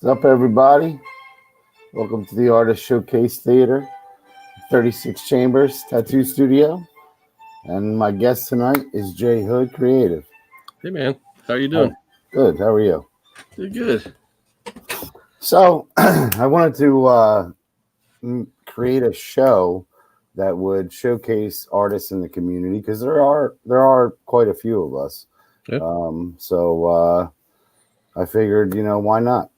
What's up, everybody? Welcome to the Artist Showcase Theater, 36 Chambers Tattoo Studio. And my guest tonight is Jay Hood Creative. Hey, man. How are you doing? Good. How are you? Good. So, I wanted to create a show that would showcase artists in the community because there are quite a few of us. Yeah. So I figured, why not?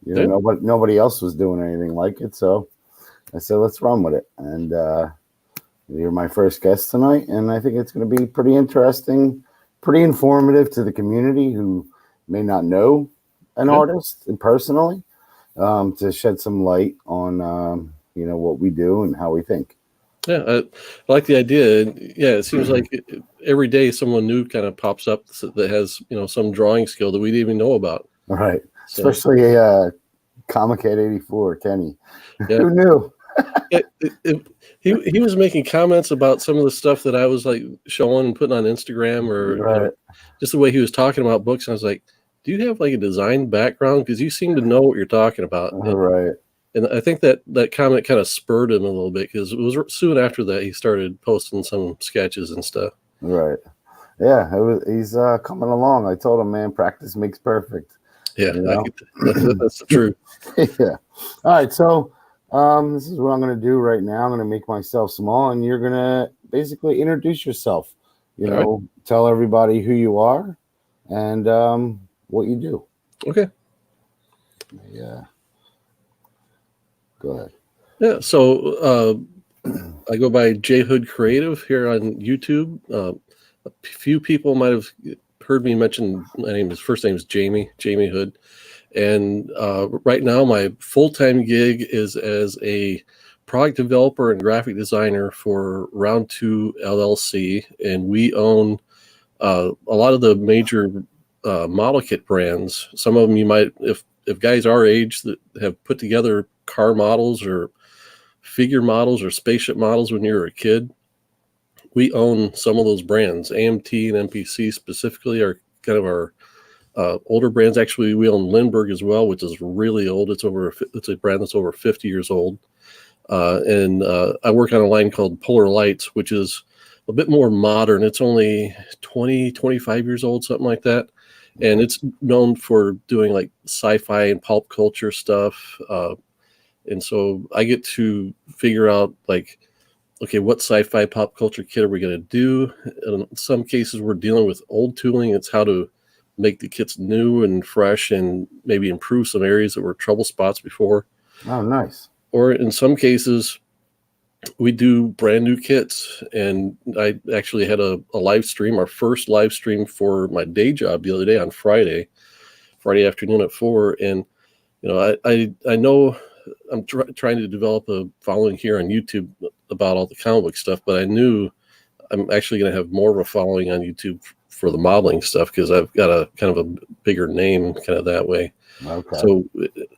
Nobody else was doing anything like it, so I said, let's run with it. And you're my first guest tonight, and I think it's going to be pretty interesting, pretty informative to the community who may not know an artist personally, to shed some light on, what we do and how we think. Yeah, I like the idea. Yeah, it seems like every day someone new kind of pops up that has, some drawing skill that we didn't even know about. All right. So. Especially Comic Head 84, Kenny. Yeah. Who knew? He was making comments about some of the stuff that I was like showing and putting on Instagram or just the way he was talking about books. And I was like, do you have like a design background? Because you seem to know what you're talking about. Right. And I think that comment kind of spurred him a little bit because it was soon after that he started posting some sketches and stuff. Right. Yeah, he's coming along. I told him, man, practice makes perfect. Yeah, that's the truth. Yeah. All right, so this is what I'm going to do right now. I'm going to make myself small, and you're going to basically introduce yourself. Tell everybody who you are and what you do. Okay. Yeah. Go ahead. Yeah, so I go by Jay Hood Creative here on YouTube. A few people might have heard me mention my name. His first name is Jamie Hood. And right now my full-time gig is as a product developer and graphic designer for Round 2 LLC. And we own a lot of the major model kit brands. Some of them you might, if guys our age that have put together car models or figure models or spaceship models when you were a kid, we own some of those brands. AMT and MPC specifically are kind of our older brands. Actually, we own Lindbergh as well, which is really old. It's a brand that's over 50 years old. And I work on a line called Polar Lights, which is a bit more modern. It's only 25 years old, something like that. And it's known for doing like sci-fi and pulp culture stuff. And so I get to figure out like, okay, what sci-fi pop culture kit are we going to do? And in some cases, we're dealing with old tooling. It's how to make the kits new and fresh and maybe improve some areas that were trouble spots before. Oh, nice. Or in some cases, we do brand new kits. And I actually had a live stream, our first live stream for my day job the other day on Friday afternoon at 4. And, I know I'm trying to develop a following here on YouTube about all the comic book stuff, but I knew I'm actually going to have more of a following on YouTube for the modeling stuff because I've got a kind of a bigger name kind of that way. Okay. So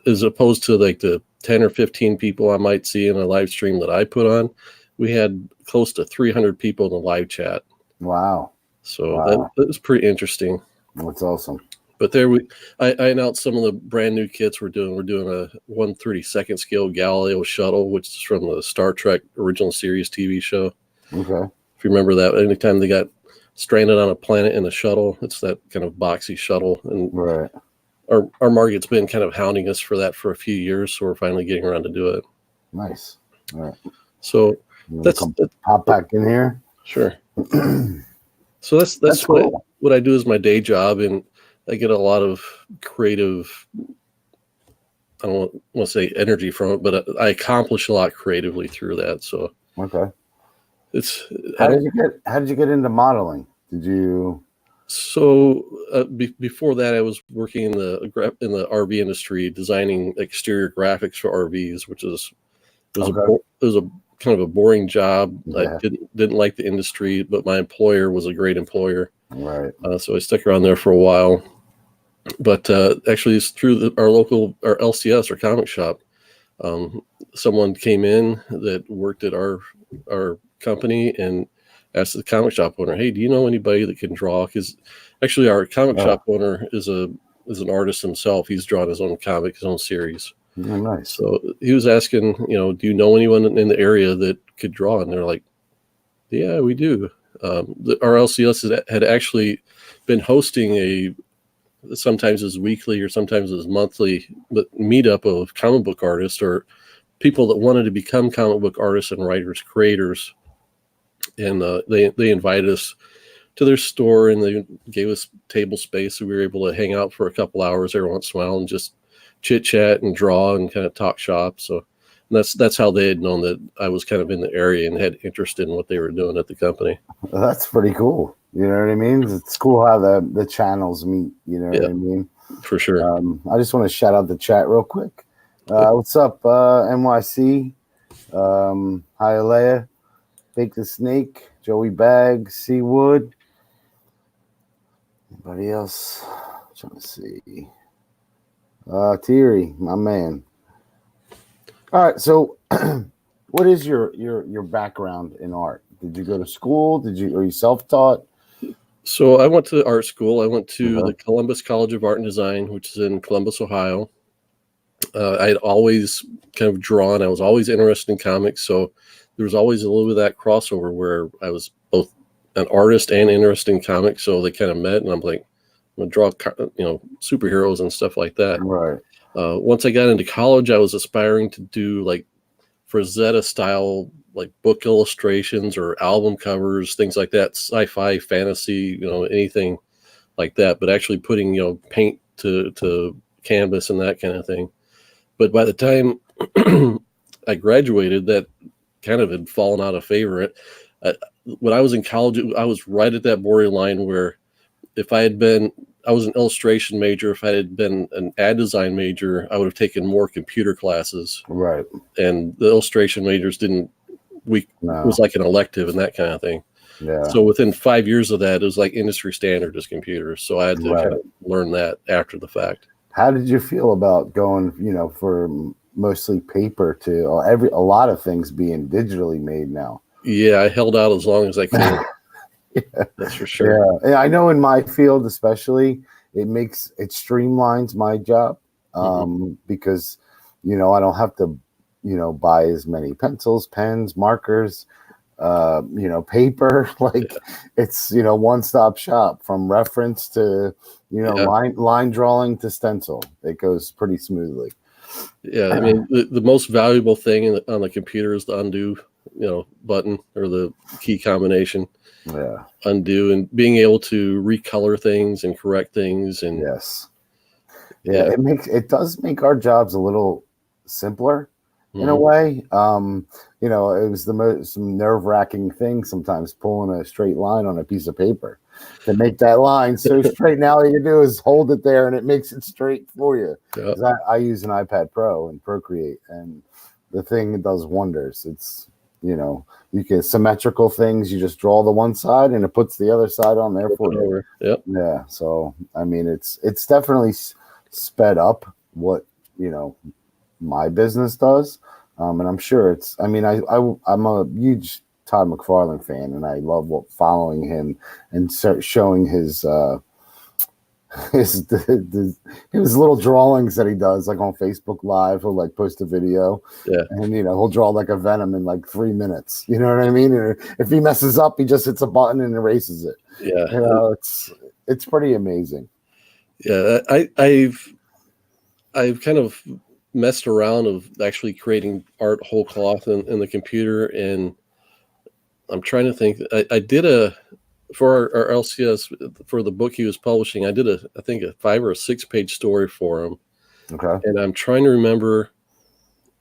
as opposed to like the 10 or 15 people I might see in a live stream that I put on, we had close to 300 people in the live chat. Wow. So that was pretty interesting. That's awesome. But there I announced some of the brand new kits we're doing. We're doing a 1/32 scale Galileo shuttle, which is from the Star Trek original series TV show. Okay. If you remember that, anytime they got stranded on a planet in a shuttle, it's that kind of boxy shuttle. And right. Our market's been kind of hounding us for that for a few years, so we're finally getting around to do it. Nice. All right. So that's pop back in here. Sure. So that's cool. What I do is my day job, and I get a lot of creative, I don't want to say energy from it, but I accomplish a lot creatively through that. So okay, how did you get into modeling? Did you? So before that, I was working in the RV industry, designing exterior graphics for RVs, which was a kind of a boring job. Yeah. I didn't like the industry, but my employer was a great employer. Right. So I stuck around there for a while. But actually, it's through our LCS, our comic shop. Someone came in that worked at our company and asked the comic shop owner, "Hey, do you know anybody that can draw?" Because actually, our comic shop owner is a is an artist himself. He's drawn his own comic, his own series. Oh, nice. So he was asking, do you know anyone in the area that could draw? And they're like, yeah, we do. Our LCS had actually been hosting sometimes as weekly or sometimes as monthly meetup of comic book artists or people that wanted to become comic book artists and writers, creators. And they invited us to their store, and they gave us table space, so we were able to hang out for a couple hours every once in a while and just chit chat and draw and kind of talk shop. So that's how they had known that I was kind of in the area and had interest in what they were doing at the company. Well, that's pretty cool. You know what I mean? It's cool how the channels meet. You know what I mean? For sure. I just want to shout out the chat real quick. What's up, NYC? Hi, Alea. Bake the Snake, Joey Bag, Seawood. Anybody else? I'm trying to see. Thierry, my man. All right, so what is your background in art? Did you go to school? Are you self-taught? So I went to art school. I went to the Columbus College of Art and Design, which is in Columbus, Ohio. I had always kind of drawn. I was always interested in comics, so there was always a little bit of that crossover where I was both an artist and interested in comics. So they kind of met, and I'm like, I'm gonna draw, superheroes and stuff like that. Right. Once I got into college, I was aspiring to do like Frazetta style, like book illustrations or album covers, things like that, sci-fi, fantasy, anything like that. But actually putting, paint to canvas and that kind of thing. But by the time I graduated, that kind of had fallen out of favor. When I was in college, I was right at that borderline where I was an illustration major. If I had been an ad design major, I would have taken more computer classes. Right. And the illustration majors it was like an elective and that kind of thing. Yeah. So within 5 years of that, it was like industry standard as computers. So I had to kind of learn that after the fact. How did you feel about going, for mostly paper to a lot of things being digitally made now? Yeah, I held out as long as I could. Yeah. That's for sure. Yeah, I know in my field especially, it streamlines my job because I don't have to buy as many pencils, pens, markers, paper. It's one-stop shop from reference to line drawing to stencil. It goes pretty smoothly. Yeah, I mean the most valuable thing on the computer is the undo button or the key combination. Yeah, undo, and being able to recolor things and correct things. And yes, yeah. It does make our jobs a little simpler in a way. It was the most nerve-wracking thing sometimes pulling a straight line on a piece of paper to make that line so straight. Now all you do is hold it there and it makes it straight for you. Yeah. I use an iPad Pro and Procreate, and the thing does wonders. It's you can symmetrical things. You just draw the one side and it puts the other side on there for you. Yep. Yeah. So I mean, it's definitely sped up what my business does, and I'm sure it's. I mean, I'm a huge Todd McFarlane fan, and I love following him and showing his little drawings that he does, like on Facebook Live. He'll like post a video, and he'll draw like a Venom in like 3 minutes. You know what I mean? And if he messes up, he just hits a button and erases it. Yeah, it's pretty amazing. Yeah, I've kind of messed around of actually creating art whole cloth in the computer, and I'm trying to think. I did for our LCS, for the book he was publishing, I did I think a 5 or 6 page story for him. Okay. And I'm trying to remember,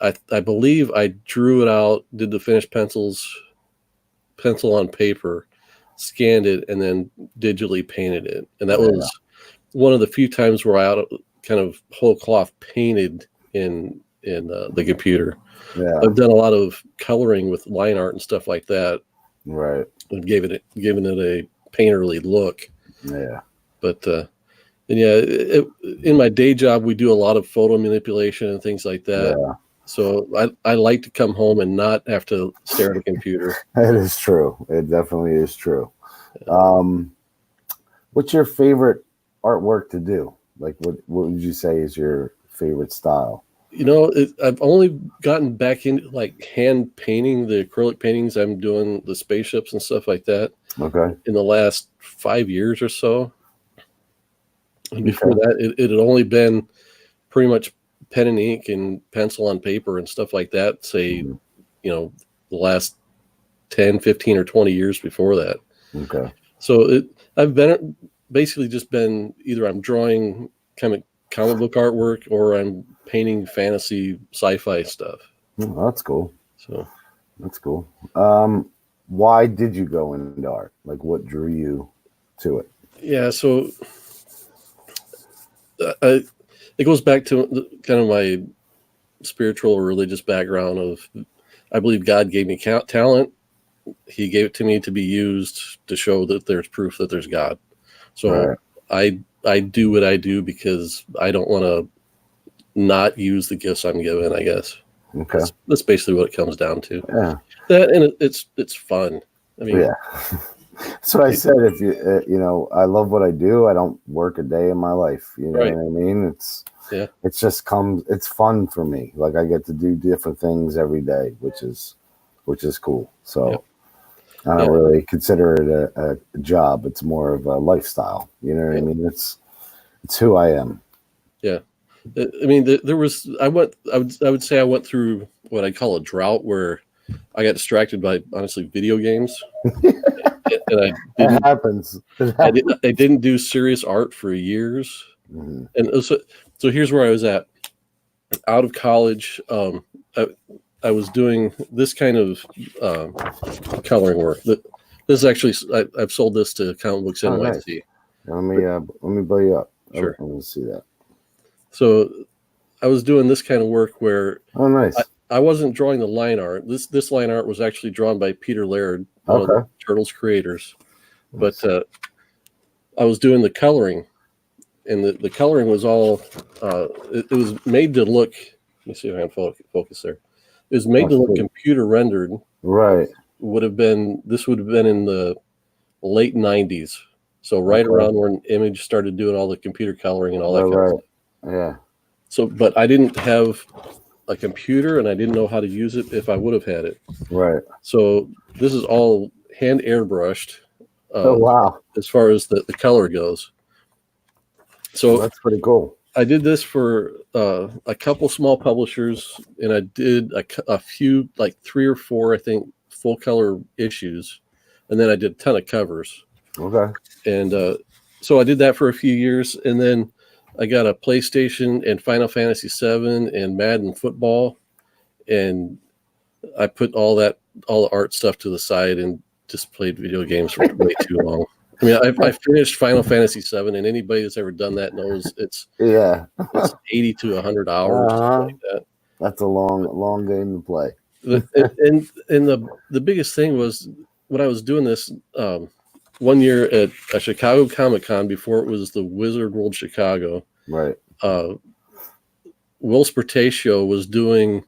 I believe I drew it out, did the finished pencil on paper, scanned it, and then digitally painted it. And that was one of the few times where I kind of whole cloth painted in the computer. Yeah. I've done a lot of coloring with line art and stuff like that. Right. And given it a painterly look. Yeah. But in my day job, we do a lot of photo manipulation and things like that. Yeah. So I like to come home and not have to stare at a computer. It is true. It definitely is true. What's your favorite artwork to do? Like, what would you say is your favorite style? I've only gotten back into like hand painting, the acrylic paintings. I'm doing the spaceships and stuff like that Okay. in the last 5 years or so. And before Okay. that, it had only been pretty much pen and ink and pencil on paper and stuff like that. Say, Mhm. The last 10, 15, or 20 years before that. Okay. So I've been basically just been either I'm drawing kind of comic book artwork or I'm painting fantasy sci-fi stuff. Oh, that's cool. So That's cool. Why did you go into art? Like, what drew you to it? yeah, so it goes back to kind of my spiritual or religious background of I believe God gave me talent. He gave it to me to be used to show that there's proof that there's God. So Right. I do what I do because I don't want to not use the gifts I'm given, I guess. Okay. That's basically what it comes down to. Yeah. That and it's fun. I mean, Yeah. So I said, if you, I love what I do. I don't work a day in my life. You know right. what I mean? Yeah. It's just it's fun for me. Like, I get to do different things every day, which is cool. So Yep. I don't really consider it a job. It's more of a lifestyle. You know what I mean? It's who I am. Yeah. I mean, there was I would say I went through what I call a drought where I got distracted by honestly video games, and It happens. I didn't do serious art for years, Mhm. and so here's where I was at. Out of college, I was doing this kind of coloring work. This is actually I've sold this to Comic Books Oh, NYC. nice. Let me blow you up. Sure. I want to see that. So I was doing this kind of work where Oh, nice. I wasn't drawing the line art. This line art was actually drawn by Peter Laird, one of the Turtles creators. But I was doing the coloring, and the coloring was all it was made to look. Let me see if I can focus there. It was made to look computer rendered. Right. This would have been in the late 90s. So right around when Image started doing all the computer coloring and all that kind of stuff. Yeah. So, but I didn't have a computer and I didn't know how to use it if I would have had it. Right. So this is all hand airbrushed. Oh, wow. As far as the color goes. So that's pretty cool. I did this for a couple small publishers, and I did a few, like 3 or 4, I think, full color issues, and then I did a ton of covers. Okay. And so I did that for a few years, and then I got a PlayStation and Final Fantasy VII and Madden football, and I put all the art stuff to the side and just played video games for way too long. I mean, I finished Final Fantasy VII, and anybody that's ever done that knows it's 80 to 100 hours, something like that. That's a long game to play. And the biggest thing was when I was doing this one year at a Chicago Comic-Con before it was the Wizard World Chicago. Right. Will Spertatio was doing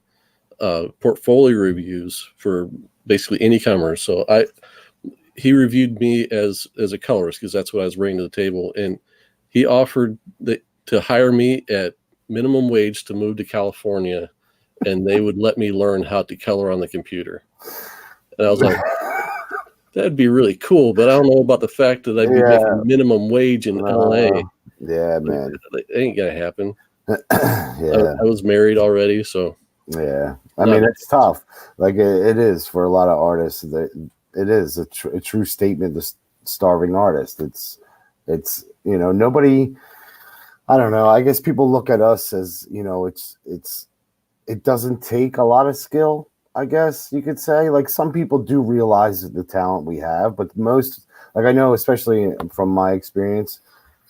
portfolio reviews for basically any commerce. So he reviewed me as a colorist because that's what I was bringing to the table, and he offered to hire me at minimum wage to move to California, and they would let me learn how to color on the computer. And I was like, that'd be really cool, but I don't know about the fact that I'd be making minimum wage in LA. Yeah, man, it ain't gonna happen. Yeah, I was married already, so yeah. I mean, it's tough. Like it is for a lot of artists. It is a true statement. The starving artist. It's nobody. I don't know. I guess people look at us as it doesn't take a lot of skill. I guess you could say, like, some people do realize the talent we have, but most, like, I know, especially from my experience,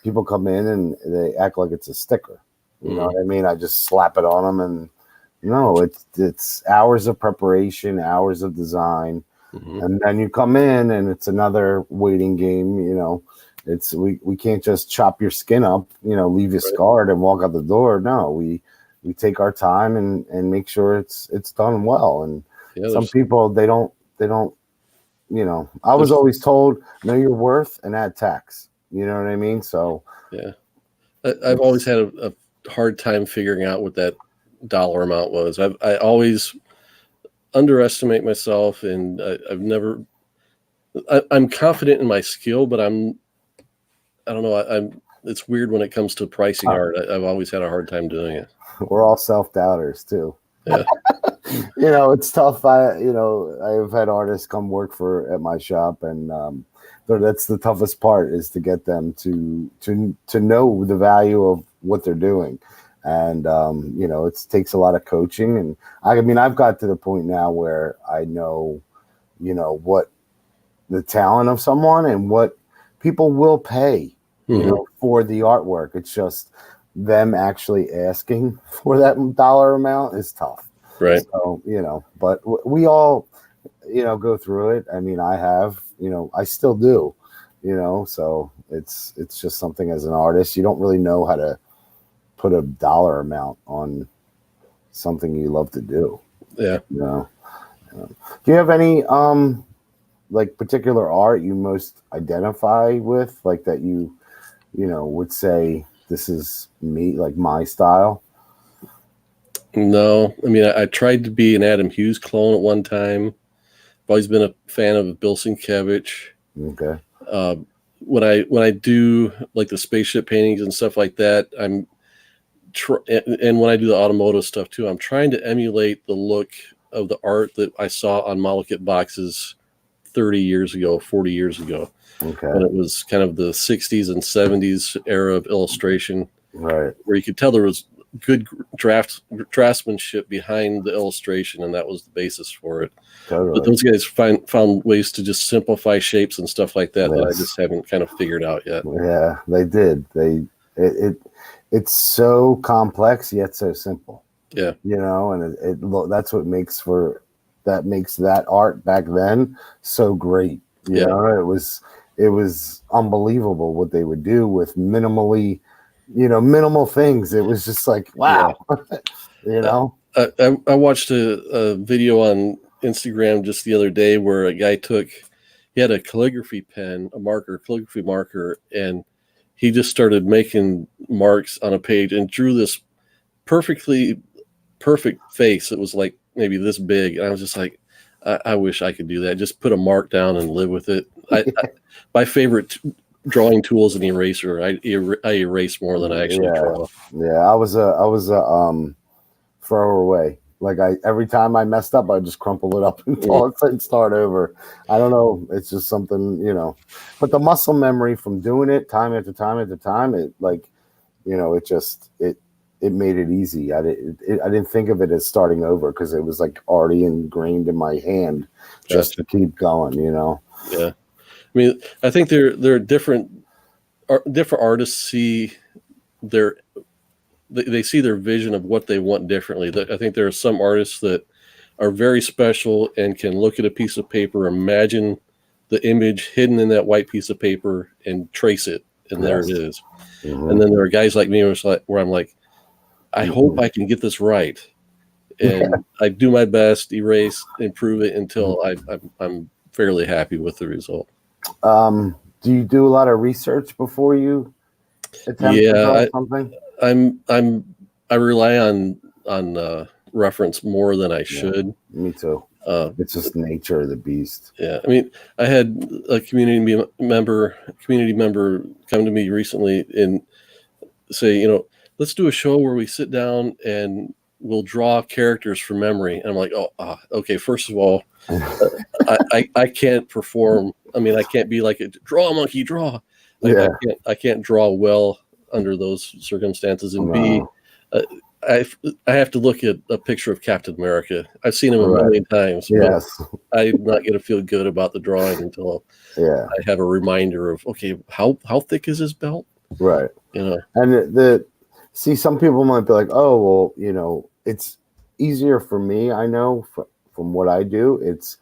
people come in and they act like it's a sticker. You know what I mean? I just slap it on them, and no, it's hours of preparation, hours of design. And then you come in and it's another waiting game. It's we can't just chop your skin up, leave you scarred and walk out the door. No, we take our time and make sure it's done well. And some people they don't. I was always told, know your worth and add tax. You know what I mean? So yeah, I've always had a hard time figuring out what that dollar amount was. I always underestimate myself, and I've never. I'm confident in my skill, but I don't know. I'm. It's weird when it comes to pricing art. I've always had a hard time doing it. We're all self-doubters too. Yeah. It's tough. I've had artists come work at my shop, and that's the toughest part, is to get them to know the value of what they're doing. And it takes a lot of coaching. And I mean, I've got to the point now where I know, what the talent of someone and what people will pay, for the artwork. It's just them actually asking for that dollar amount is tough. Right. So, but we all, go through it. I mean, I have, I still do, so it's just something, as an artist, you don't really know how to put a dollar amount on something you love to do. Yeah. Do you have any, like, particular art you most identify with, like, that you would say, this is me, like my style? No, I mean, I tried to be an Adam Hughes clone at one time. I've always been a fan of Bill Sienkiewicz. Okay. When I do like the spaceship paintings and stuff like that, and when I do the automotive stuff too, I'm trying to emulate the look of the art that I saw on Malekith boxes 30 years ago, 40 years ago. Okay. When it was kind of the 60s and 70s era of illustration, right, where you could tell there was good draftsmanship behind the illustration, and that was the basis for it. Totally. But those guys found ways to just simplify shapes and stuff like that, that I just haven't kind of figured out yet. Yeah, they did. It's so complex yet so simple. Yeah. And that's what makes that art back then so great. You know, it was unbelievable what they would do with minimal things. It was just like, wow. I watched a video on Instagram just the other day where a guy he had a calligraphy marker, and he just started making marks on a page and drew this perfect face. It was like maybe this big. And I was just like, I wish I could do that. Just put a mark down and live with it. My favorite drawing tool is an eraser. I erase more than I actually draw. Yeah, I was a throwaway. Like, every time I messed up, I just crumple it up and start over. I don't know. It's just something, But the muscle memory from doing it time after time after time, it made it easy. I didn't think of it as starting over, because it was like already ingrained in my hand just to keep going. Yeah, I mean, I think there are different artists see they see their vision of what they want differently. I think there are some artists that are very special and can look at a piece of paper, imagine the image hidden in that white piece of paper, and trace it, and there it is. Mm-hmm. And then there are guys like me where I'm like, I hope I can get this right, and I do my best, erase, improve it until I'm fairly happy with the result. Do you do a lot of research before you attempt to draw something? I rely on reference more than I should. Me too. It's just nature of the beast. Yeah, I mean, I had a community member come to me recently and say, let's do a show where we sit down and we'll draw characters from memory. And I'm like, okay. First of all, I can't perform. I mean, I can't be like, draw, monkey, draw. I can't draw well under those circumstances. And B, I have to look at a picture of Captain America. I've seen him a million times. Yes. I'm not going to feel good about the drawing until I have a reminder of, okay, how thick is his belt? Right. And see, some people might be like, oh, well, it's easier for me. I know from what I do, it's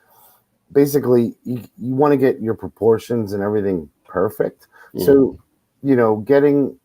basically you want to get your proportions and everything perfect. Mm-hmm. So, getting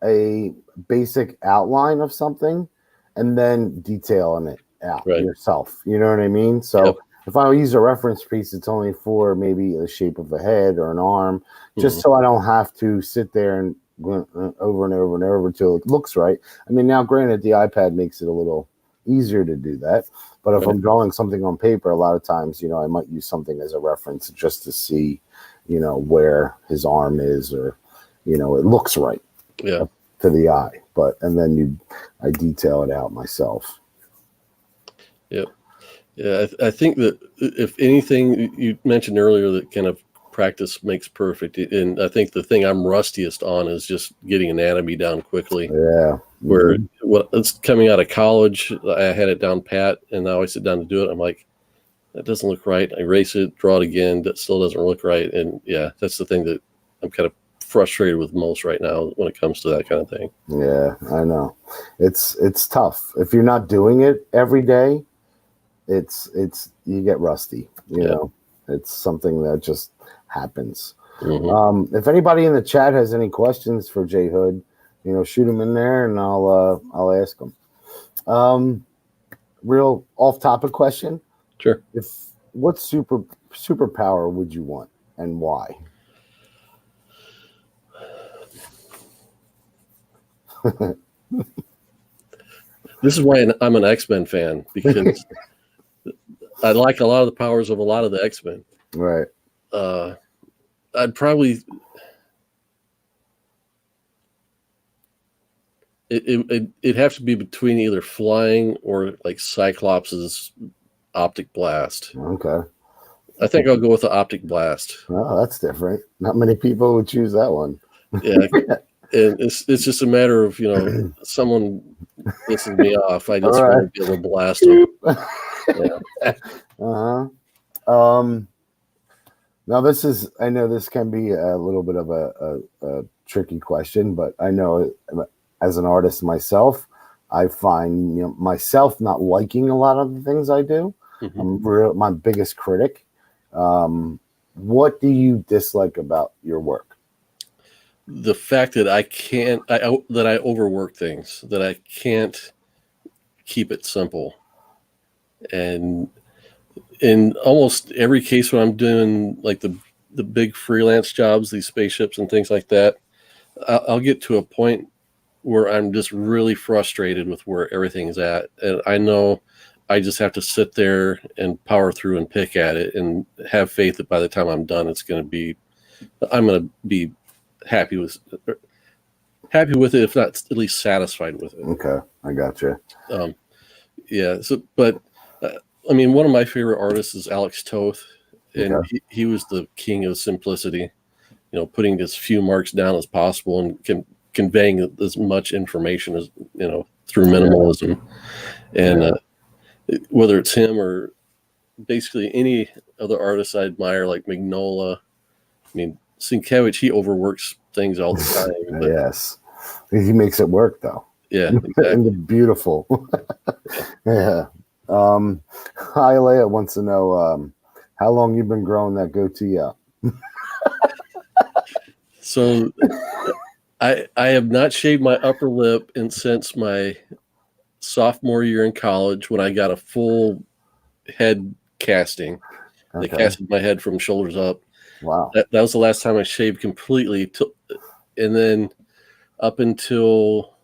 a basic outline of something and then detailing it out yourself. You know what I mean? So if I use a reference piece, it's only for maybe the shape of a head or an arm, just so I don't have to sit there over and over and over until it looks right. I mean, now granted, the iPad makes it a little easier to do that. But if I'm drawing something on paper, a lot of times, you know, I might use something as a reference just to see, you know, where his arm is, or, you know, it looks right Yeah. to the eye. But and then I detail it out myself. Yep. Yeah, I think that if anything, you mentioned earlier that kind of practice makes perfect, and I think the thing I'm rustiest on is just getting anatomy down quickly. Yeah. Where it's coming out of college, I had it down pat, and now I sit down to do it. I'm like, that doesn't look right. I erase it, draw it again. That still doesn't look right. And yeah, that's the thing that I'm kind of frustrated with most right now when it comes to that kind of thing. Yeah, I know. It's tough. If you're not doing it every day, it's you get rusty. You know, it's something that just happens. Mm-hmm. If anybody in the chat has any questions for Jay Hood, you know, shoot them in there and I'll ask them. Real off topic question. Sure. What superpower would you want and why? This is why I'm an X-Men fan, because I like a lot of the powers of a lot of the X-Men. Right. I'd probably it'd have to be between either flying or like Cyclops's optic blast. Okay. I think I'll go with the optic blast. Oh, that's different. Not many people would choose that one. Yeah. And it's just a matter of, you know, someone pisses me off. I just want to be able to blast them. Yeah. Now I know this can be a little bit of a tricky question, but I know as an artist myself, I find, you know, myself not liking a lot of the things I do. Mm-hmm. I'm my biggest critic. What do you dislike about your work? The fact that that I overwork things, that I can't keep it simple. And in almost every case when I'm doing like the big freelance jobs, these spaceships and things like that, I'll get to a point where I'm just really frustrated with where everything's at. And I know I just have to sit there and power through and pick at it and have faith that by the time I'm done, I'm going to be happy with it, if not at least satisfied with it. Okay, I got you. Yeah. So, but I mean, one of my favorite artists is Alex Toth, and he was the king of simplicity. You know, putting as few marks down as possible and conveying as much information as, you know, through minimalism. And whether it's him or basically any other artist I admire, like Mignola. I mean, Sienkiewicz, he overworks things all the time. But, yes. He makes it work, though. Yeah, exactly. And beautiful. Yeah. Hialeah wants to know how long you've been growing that goatee out. So I have not shaved my upper lip since my sophomore year in college, when I got a full head casting. They casted my head from shoulders up. Wow. That was the last time I shaved completely. And then up until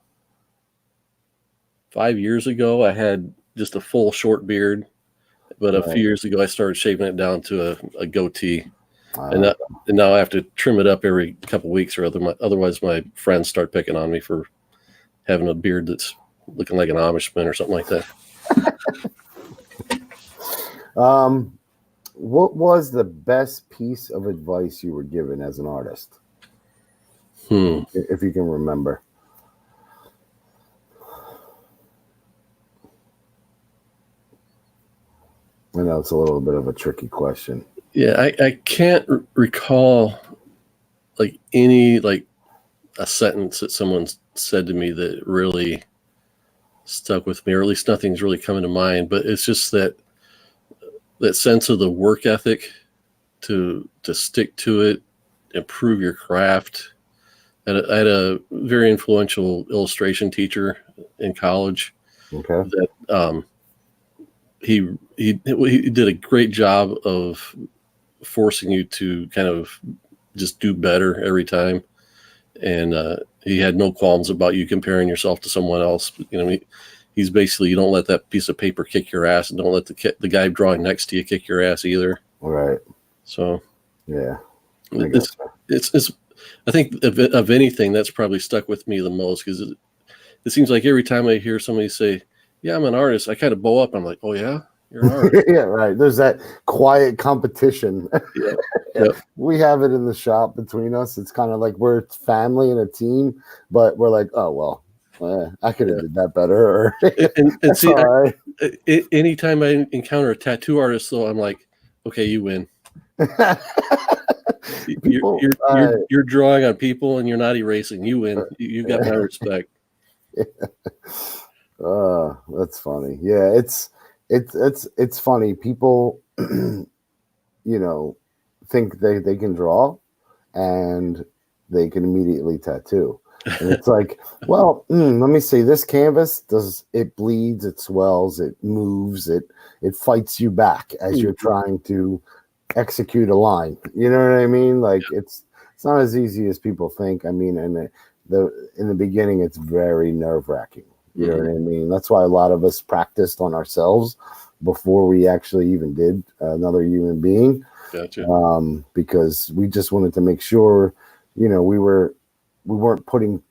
5 years ago, I had just a full short beard. But a few years ago, I started shaving it down to a goatee. And now I have to trim it up every couple of weeks, or otherwise my friends start picking on me for having a beard that's looking like an Amishman or something like that. What was the best piece of advice you were given as an artist? If you can remember. I know it's a little bit of a tricky question. Yeah, I can't recall like any like a sentence that someone said to me that really stuck with me, or at least nothing's really coming to mind. But it's just that sense of the work ethic to stick to it, improve your craft. I had a very influential illustration teacher in college. Okay. That he did a great job of forcing you to kind of just do better every time. and he had no qualms about you comparing yourself to someone else. He's basically, you don't let that piece of paper kick your ass, and don't let the guy drawing next to you kick your ass either. Right. So yeah, it's I think of anything, that's probably stuck with me the most, because it seems like every time I hear somebody say, "Yeah, I'm an artist," I kind of bow up. I'm like, "Oh yeah, you're an artist." Yeah, right. There's that quiet competition. Yeah. Yep. We have it in the shop between us. It's kind of like we're family and a team, but we're like, oh well, I could have did that better. and see, all right. Anytime I encounter a tattoo artist, though, I'm like, okay, you win. You're drawing on people, and you're not erasing. You win. You got my respect. That's funny. Yeah, it's funny. People, think they can draw, and they can immediately tattoo. And it's like, well, let me see. This canvas it bleeds, it swells, it moves, it fights you back as you're trying to execute a line. You know what I mean? Like it's not as easy as people think. I mean, in the beginning, it's very nerve-wracking. You know what I mean? That's why a lot of us practiced on ourselves before we actually even did another human being. Gotcha. Because we just wanted to make sure, we weren't putting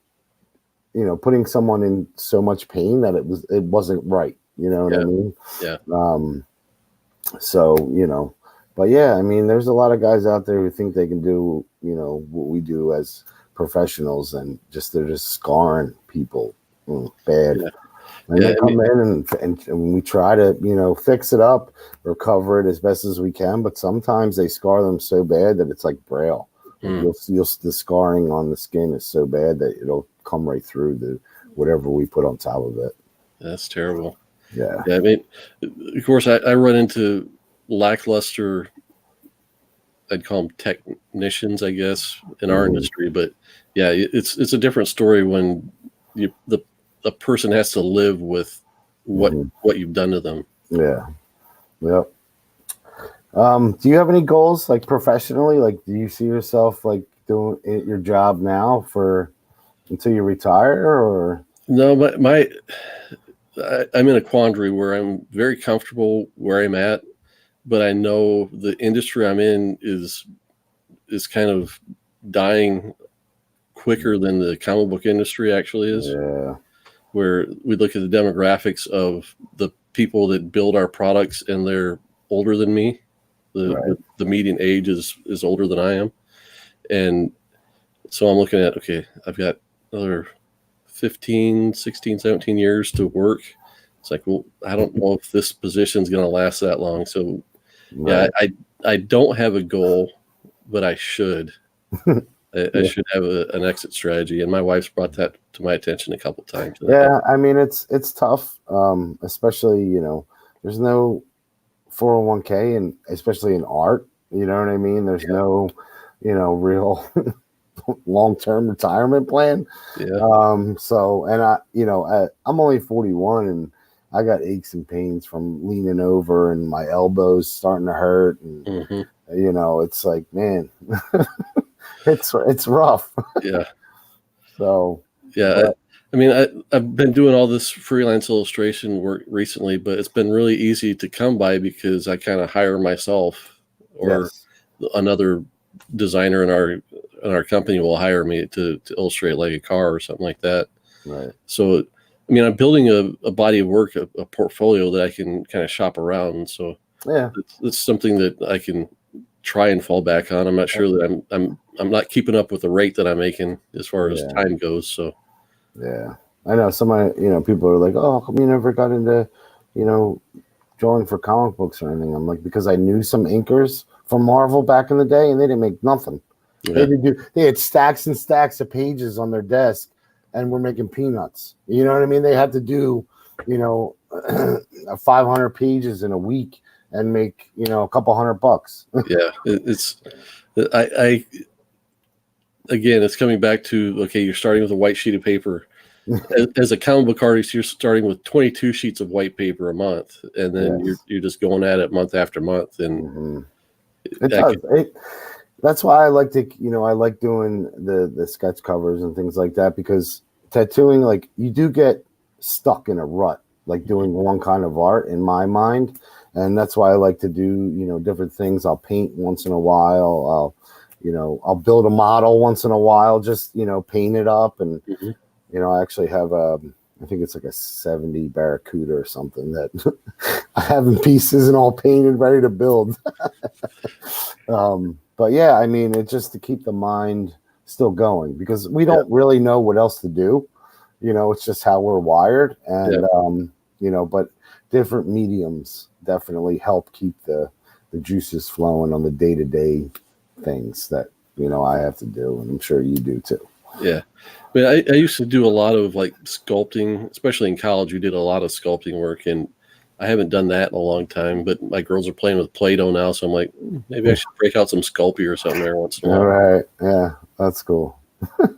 someone in so much pain that it wasn't right. You know what I mean? Yeah. So, but yeah, I mean, there's a lot of guys out there who think they can do, what we do as professionals, and they're just scarring people bad. Yeah. And they come in and we try to, fix it up, recover it as best as we can. But sometimes they scar them so bad that it's like Braille. You'll the scarring on the skin is so bad that it'll come right through whatever we put on top of it. That's terrible. Yeah. I mean, of course, I run into lackluster, I'd call them technicians, I guess, in our industry. But yeah, it's a different story when a person has to live with what you've done to them. Yeah. Yep. Do you have any goals, like professionally? Like, do you see yourself like doing your job now until you retire, or? No, I'm in a quandary where I'm very comfortable where I'm at, but I know the industry I'm in is kind of dying quicker than the comic book industry actually is. Yeah. Where we look at the demographics of the people that build our products, and they're older than me. The median age is older than I am. And so I'm looking at, okay, I've got another 15, 16, 17 years to work. It's like, well, I don't know if this position's going to last that long. So yeah, I don't have a goal, but I should. I should have an exit strategy, and my wife's brought that to my attention a couple of times. Yeah, I mean it's tough, especially there's no 401k, and especially in art. You know what I mean? There's no real long-term retirement plan. Yeah. So, and I'm only 41, and I got aches and pains from leaning over, and my elbows starting to hurt, and it's like, man. It's rough. Yeah. So yeah, I mean, I've been doing all this freelance illustration work recently, but it's been really easy to come by because I kind of hire myself, or another designer in our company will hire me to illustrate like a car or something like that. Right. So, I mean, I'm building a body of work, a portfolio that I can kind of shop around. So yeah, it's something that I can try and fall back on. I'm not sure that I'm not keeping up with the rate that I'm making as far as time goes. So yeah, I know people are like, oh, how come you never got into drawing for comic books or anything? I'm like, because I knew some inkers from Marvel back in the day, and they didn't make nothing. They had stacks and stacks of pages on their desk, and were making peanuts. You know what I mean? They had to do 500 pages in a week and make a couple $100. Yeah, again, it's coming back to, okay, you're starting with a white sheet of paper. As a comic book artist, you're starting with 22 sheets of white paper a month, and then you're just going at it month after month, and That's why I like to, I like doing the sketch covers and things like that, because tattooing, like, you do get stuck in a rut, like doing one kind of art in my mind. And that's why I like to do, different things. I'll paint once in a while. I'll build a model once in a while, just, paint it up. And, Mhm. I actually have I think it's like a 70 Barracuda or something that I have in pieces and all painted, ready to build. But yeah, I mean, it's just to keep the mind still going, because we don't really know what else to do. It's just how we're wired. And, but different mediums definitely help keep the juices flowing on the day-to-day things that, I have to do. And I'm sure you do too. Yeah. I mean, I used to do a lot of like sculpting, especially in college. We did a lot of sculpting work, and I haven't done that in a long time. But my girls are playing with Play-Doh now, so I'm like, maybe I should break out some Sculpey or something there once in a All while. right. Yeah, that's cool. Do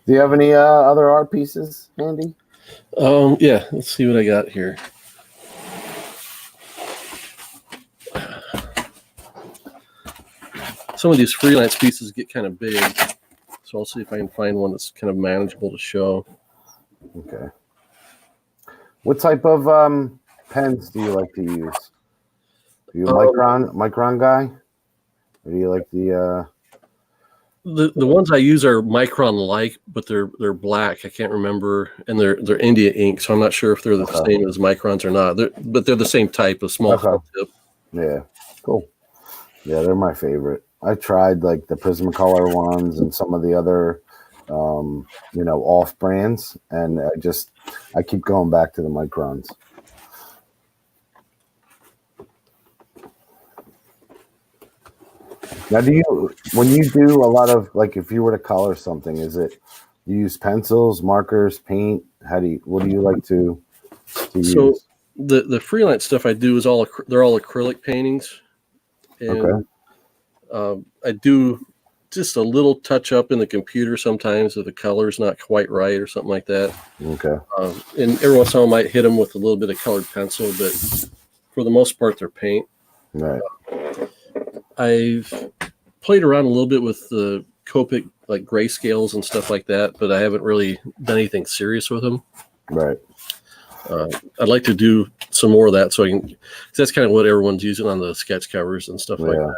you have any other art pieces handy? Yeah, let's see what I got here. Some of these freelance pieces get kind of big, so I'll see if I can find one that's kind of manageable to show. Okay. What type of pens do you like to use? Are you a Micron guy? Or do you like the The ones I use are Micron like, but they're black. I can't remember, and they're India ink, so I'm not sure if they're the same as Microns or not. But they're the same type of small tip. Yeah, cool. Yeah, they're my favorite. I tried like the Prismacolor ones and some of the other off brands, and I keep going back to the Microns. Now, when you do a lot of, like, if you were to color something, you use pencils, markers, paint? What do you like to So use? the freelance stuff I do is they're all acrylic paintings, and I do just a little touch up in the computer sometimes if the color's not quite right or something like that. Okay. And every once in a while I might hit them with a little bit of colored pencil, but for the most part they're paint. Right. I've played around a little bit with the Copic, like grayscales and stuff like that, but I haven't really done anything serious with them. Right. I'd like to do some more of that, so that's kind of what everyone's using on the sketch covers and stuff like that.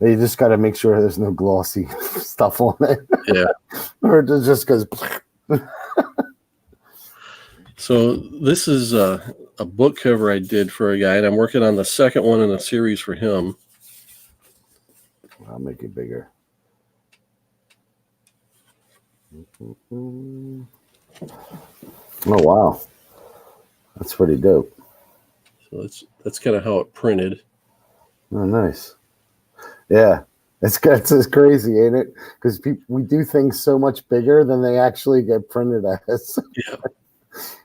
You just got to make sure there's no glossy stuff on it. Yeah. Or just because. So this is a book cover I did for a guy, and I'm working on the second one in a series for him. I'll make it bigger. Oh, wow. That's pretty dope. So that's kind of how it printed. Oh, nice. Yeah. It's crazy, ain't it? Because we do things so much bigger than they actually get printed as. Yeah.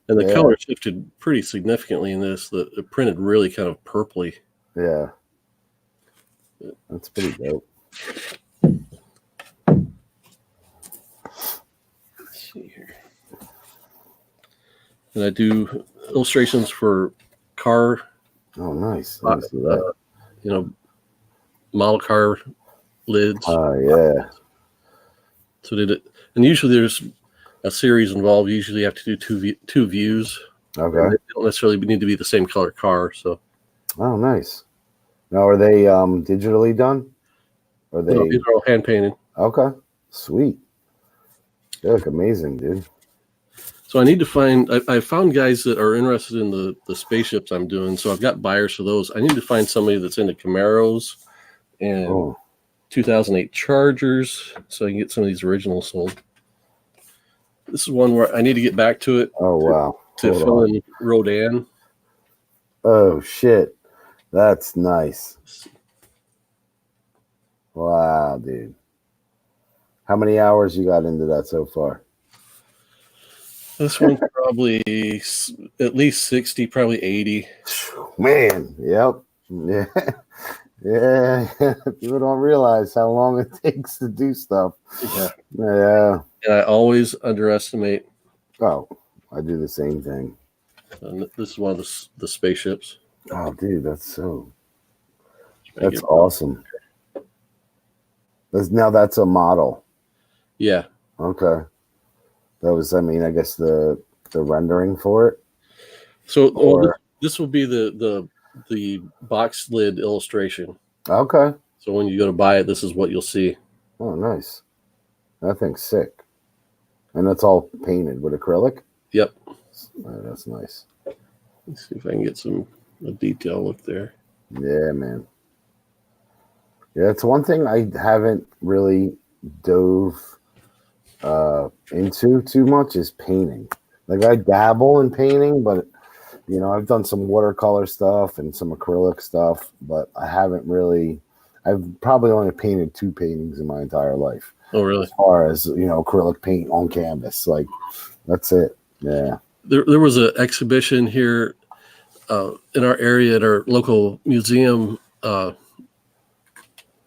And the color shifted pretty significantly in this. It printed really kind of purpley. Yeah. That's pretty dope. Let's see here. And I do illustrations for car. Oh, nice. Let me see that. Model car lids. Yeah. So did it, and usually there's a series involved. Usually you have to do two views. Okay. They don't necessarily need to be the same color car. So. Oh, nice. Now, are they digitally done? Or they? No, these are all hand painted. Okay. Sweet. They look amazing, dude. So I need to find. I found guys that are interested in the spaceships I'm doing. So I've got buyers for those. I need to find somebody that's into Camaros and 2008 Chargers, so I can get some of these originals sold. This is one where I need to get back to it. Oh, wow. To fill in Rodan. Oh, shit. That's nice. Wow, dude. How many hours you got into that so far? This one probably at least 60, probably 80. Man, yep. Yeah. Yeah. People don't realize how long it takes to do stuff. Yeah. Yeah. And I always underestimate. Oh, I do the same thing. And this is one of the spaceships. Oh, dude, that's awesome. Now that's a model. Yeah. Okay. That was, I mean, I guess the rendering for it. So Or this will be the box lid illustration. okay. So when you go to buy it, this is what you'll see. Oh, nice. That thing's sick. And that's all painted with acrylic. Yep. Oh, that's nice. Let's see if I can get a detail look there. Yeah, man. Yeah, it's one thing I haven't really dove into too much is painting. Like I dabble in painting, but you know, I've done some watercolor stuff and some acrylic stuff, but I haven't really. I've probably only painted 2 paintings in my entire life. Oh, really? As far as, you know, acrylic paint on canvas, like that's it. Yeah. There was an exhibition here in our area at our local museum. It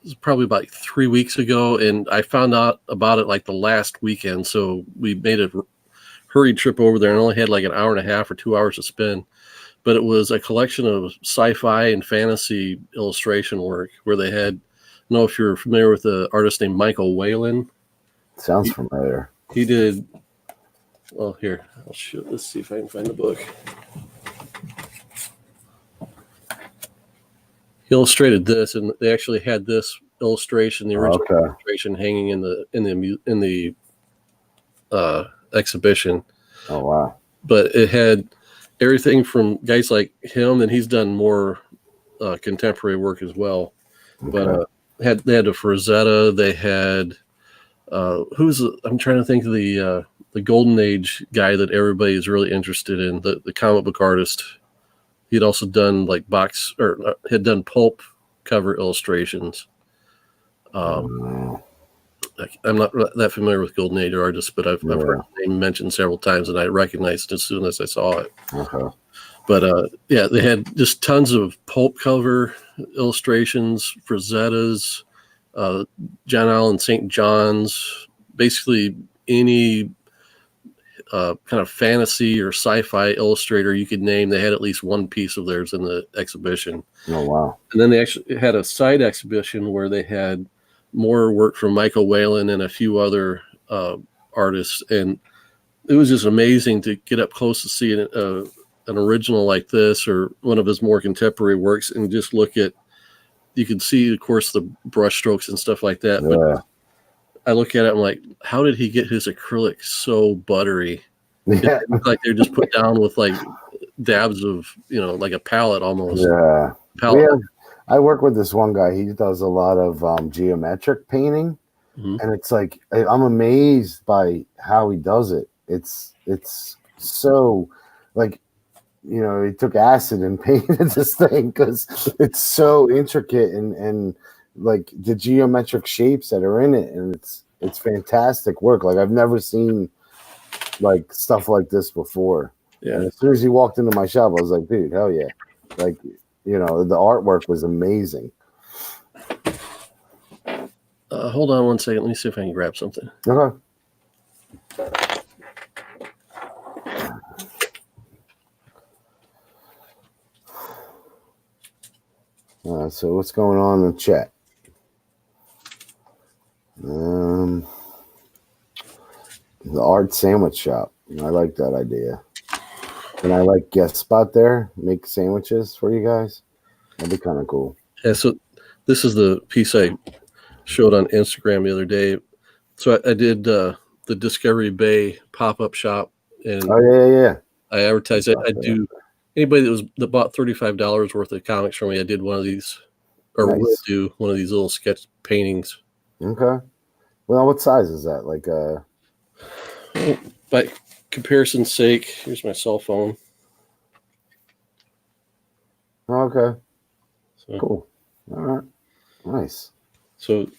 was probably about 3 weeks ago, and I found out about it like the last weekend. So we made a hurried trip over there and only had like an hour and a half or 2 hours to spend. But it was a collection of sci-fi and fantasy illustration work where they had, I don't know if you're familiar with the artist named Michael Whalen. Sounds familiar. He did, well, here, I'll show, let's see if I can find the book. He illustrated this, and they actually had this illustration, the original illustration, hanging in the exhibition. Oh wow! But it had everything from guys like him, and he's done more contemporary work as well. Okay. But they had a Frazetta. They had I'm trying to think of the Golden Age guy that everybody is really interested in, the comic book artist. He'd also done like had done pulp cover illustrations. I'm not that familiar with Golden Age artists, but I've heard the name mentioned several times, and I recognized it as soon as I saw it. Okay. But they had just tons of pulp cover illustrations, Frazettas, John Allen St. John's, basically any kind of fantasy or sci-fi illustrator you could name. They had at least one piece of theirs in the exhibition. Oh, wow. And then they actually had a side exhibition where they had more work from Michael Whalen and a few other artists. And it was just amazing to get up close to see an original like this or one of his more contemporary works and just look at, you can see, of course, the brush strokes and stuff like that. Yeah. But I look at it, I'm like, how did he get his acrylic so buttery? Yeah. It looked like they're just put down with like dabs of, like a palette almost. Yeah. I work with this one guy. He does a lot of geometric painting. Mm-hmm. And it's like, I'm amazed by how he does it. It's so like, he took acid and painted this thing because it's so intricate and like the geometric shapes that are in it, and it's fantastic work. Like I've never seen like stuff like this before. Yeah. And as soon as he walked into my shop, I was like, dude, hell yeah! Like the artwork was amazing. Hold on one second. Let me see if I can grab something. Okay. So what's going on in the chat? The art sandwich shop. I like that idea. Can I guest spot there, make sandwiches for you guys? That'd be kind of cool. Yeah. So this is the piece I showed on Instagram the other day. So I did the Discovery Bay pop-up shop, and yeah. I advertised it. I do. Anybody that bought $35 worth of comics from me, I did one of these, or will do one of these little sketch paintings. Okay. Well, what size is that? Like by comparison's sake, here's my cell phone. Okay. So, cool. All right. Nice. So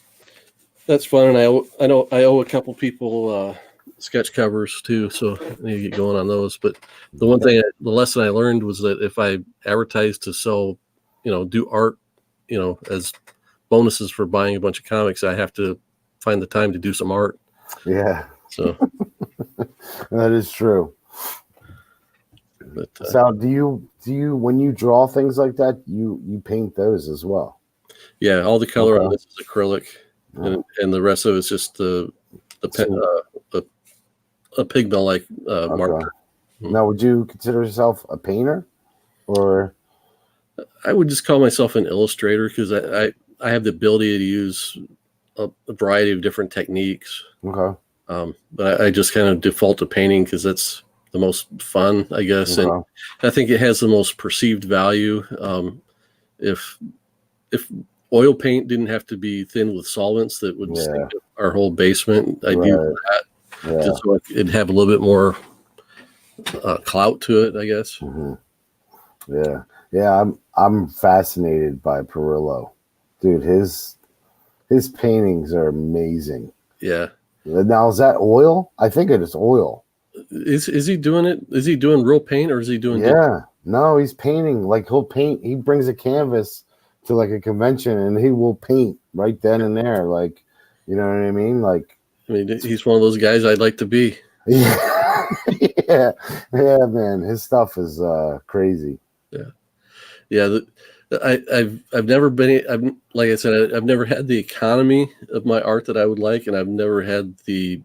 that's fun, and I know I owe a couple people sketch covers too, so I need to get going on those. But the one thing, the lesson I learned was that if I advertise to sell, do art, as bonuses for buying a bunch of comics, I have to find the time to do some art. Yeah. So that is true. But, so do you when you draw things like that, you paint those as well? Yeah, all the color on this is acrylic. and the rest of it's just the a pigment like marker. Now, would you consider yourself a painter, or? I would just call myself an illustrator because I have the ability to use a variety of different techniques. Okay. But I just kind of default to painting because that's the most fun, I guess, and I think it has the most perceived value. If oil paint didn't have to be thin with solvents that would sink our whole basement, I'd use that just so it'd have a little bit more clout to it, I guess. Yeah. I'm fascinated by Perillo, dude. His paintings are amazing. Yeah. Now, is that oil? I think it is oil. Is he doing it? Is he doing real paint, or is he doing? Yeah. No, he's painting. Like, he'll paint. He brings a canvas to like a convention, and he will paint right then and there. Like, you know what I mean? Like, I mean, he's one of those guys I'd like to be. Yeah. yeah, man. His stuff is crazy. Yeah. I've never been. Like I said, I've never had the economy of my art that I would like, and I've never had the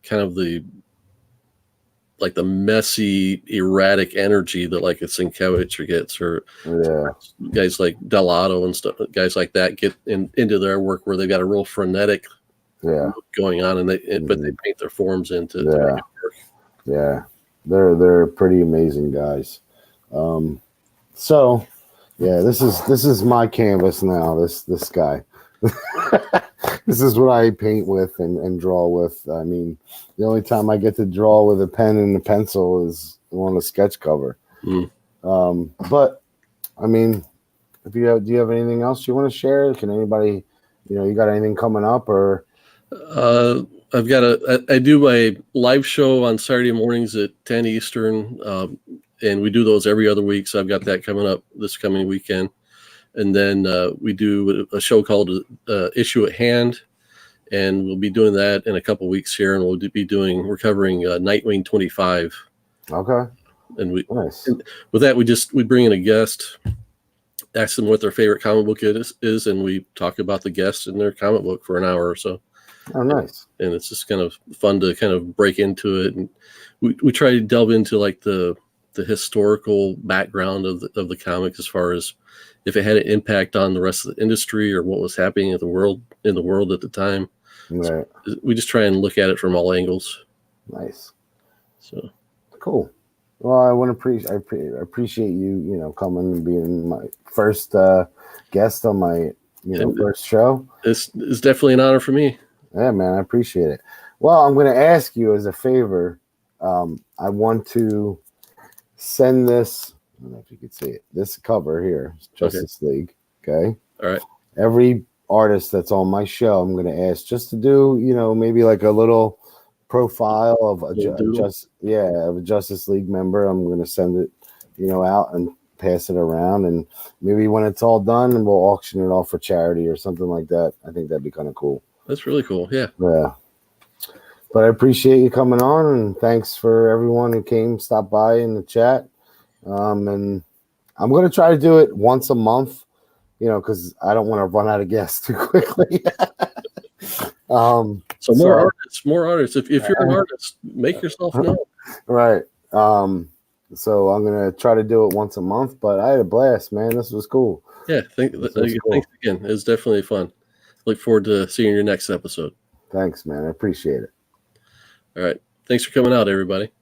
kind of the messy, erratic energy that like a Sienkiewicz gets, or guys like Dell'Otto and stuff. Guys like that get into their work where they've got a real frenetic going on, and but they paint their forms into to make it work. Yeah, they're pretty amazing guys. So yeah, this is my canvas now. This guy. This is what I paint with and draw with. I mean, the only time I get to draw with a pen and a pencil is on a sketch cover. But I mean, do you have anything else you want to share? Can anybody, you got anything coming up, or? I've got I do my live show on Saturday mornings at 10 Eastern, and we do those every other week. So I've got that coming up this coming weekend. And then we do a show called Issue at Hand, and we'll be doing that in a couple weeks here, and we're covering Nightwing 25. Okay. And with that, we bring in a guest, ask them what their favorite comic book is, and we talk about the guest and their comic book for an hour or so. Oh, nice. And it's just kind of fun to kind of break into it, and we try to delve into like the historical background of the comic, as far as if it had an impact on the rest of the industry or what was happening in the world at the time. Right. So we just try and look at it from all angles. Nice. So cool. Well, I appreciate you, coming and being my first guest on my first show. It's definitely an honor for me. Yeah, man, I appreciate it. Well, I'm going to ask you as a favor. I want to send this. I don't know if you could see it. This cover here, Justice League. Okay. All right. Every artist that's on my show, I'm going to ask just to do, maybe like a little profile of a Justice League member. I'm going to send it, out and pass it around, and maybe when it's all done, we'll auction it off for charity or something like that. I think that'd be kind of cool. That's really cool. Yeah. Yeah. But I appreciate you coming on, and thanks for everyone who stopped by in the chat. And I'm going to try to do it once a month, because I don't want to run out of guests too quickly. So more artists. If you're an artist, make yourself known. Right. So I'm going to try to do it once a month, but I had a blast, man. This was cool. Yeah. Thanks again. It was definitely fun. Look forward to seeing your next episode. Thanks, man. I appreciate it. All right. Thanks for coming out, everybody.